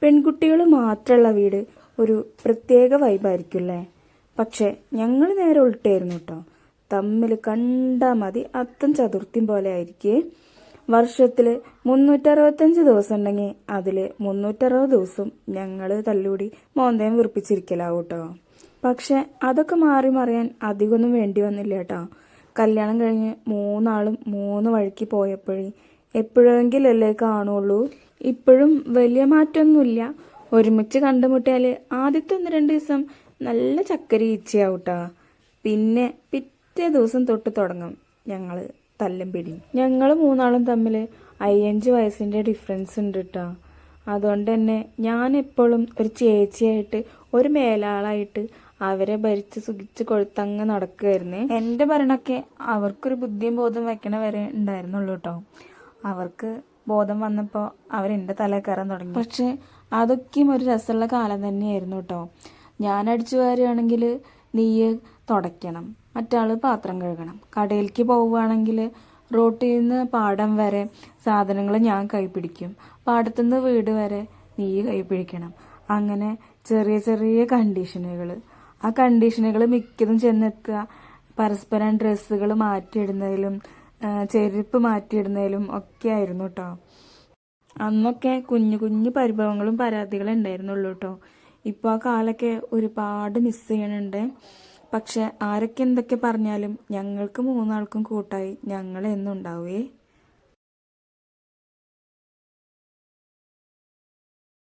പെൺകുട്ടികൾ മാത്രമുള്ള വീട് ഒരു പ്രത്യേക വൈബായിരിക്കുമല്ലേ? പക്ഷെ ഞങ്ങൾ നേരെ ഉൾട്ടായിരുന്നു കേട്ടോ. തമ്മിൽ കണ്ടാൽ മതി അത്തം ചതുർത്ഥിയും പോലെ ആയിരിക്കേ. വർഷത്തിൽ 365 ദിവസം ഉണ്ടെങ്കിൽ അതിൽ 360 ദിവസം ഞങ്ങൾ തല്ലുകൂടി മോന്തയും വീർപ്പിച്ചിരിക്കലാവും കേട്ടോ. പക്ഷെ അതൊക്കെ മാറി മറിയാൻ അധികമൊന്നും വേണ്ടി വന്നില്ല കേട്ടോ. കല്യാണം കഴിഞ്ഞ് മൂന്നാളും 3 വഴിക്ക് പോയപ്പോഴേ എപ്പോഴെങ്കിലല്ലേ കാണുള്ളൂ. ഇപ്പോഴും വലിയ മാറ്റമൊന്നുമില്ല. ഒരുമിച്ച് കണ്ടുമുട്ടിയാൽ ആദ്യത്തെ 1-2 ദിവസം നല്ല ചക്കര ഈച്ചയാവൂട്ടാ. പിന്നെ പിറ്റേ ദിവസം തൊട്ട് തുടങ്ങും ഞങ്ങൾ തല്ലും പിടിയും. ഞങ്ങൾ 3ആളും തമ്മിൽ 5 വയസ്സിൻ്റെ ഡിഫറൻസ് ഉണ്ട് കേട്ടോ. അതുകൊണ്ട് തന്നെ ഞാൻ എപ്പോഴും ഒരു ചേച്ചിയായിട്ട് ഒരു മേലാളായിട്ട് അവരെ ഭരിച്ച് സുഖിച്ച് കൊഴുത്തങ്ങ് നടക്കുമായിരുന്നേ. എൻ്റെ ഭരണമൊക്കെ അവർക്കൊരു ബുദ്ധിയും ബോധം വെക്കണ വരെ ഉണ്ടായിരുന്നുള്ളൂ കേട്ടോ. അവർക്ക് ബോധം വന്നപ്പോൾ അവരെൻ്റെ തല കയറാൻ തുടങ്ങി. പക്ഷെ അതൊക്കെയും ഒരു രസമുള്ള കാലം തന്നെയായിരുന്നു കേട്ടോ. ഞാൻ അടിച്ചു വാരുകയാണെങ്കിൽ നീ തുടയ്ക്കണം, മറ്റാൾ പാത്രം കഴുകണം. കടയിലേക്ക് പോവുകയാണെങ്കിൽ റോട്ടിൽ നിന്ന് പാടം വരെ സാധനങ്ങൾ ഞാൻ കൈപിടിക്കും, പാടത്തുനിന്ന് വീട് വരെ നീ കൈപിടിക്കണം. അങ്ങനെ ചെറിയ ചെറിയ കണ്ടീഷനുകൾ. ആ കണ്ടീഷനുകൾ മിക്കതും ചെന്നെത്തുക പരസ്പരം ഡ്രസ്സുകൾ മാറ്റിയിടുന്നതിലും ചെരുപ്പ് മാറ്റിയിടുന്നതിലും ഒക്കെ ആയിരുന്നു കേട്ടോ. അന്നൊക്കെ കുഞ്ഞു കുഞ്ഞു പരിഭവങ്ങളും പരാതികളും ഉണ്ടായിരുന്നുള്ളൂ കേട്ടോ. ഇപ്പോൾ ആ കാലമൊക്കെ ഒരുപാട് മിസ് ചെയ്യണുണ്ട്. പക്ഷെ ആരൊക്കെ എന്തൊക്കെ പറഞ്ഞാലും ഞങ്ങൾക്ക് 3ആൾക്കും കൂട്ടായി ഞങ്ങൾ എന്നും ഉണ്ടാവുകയെ.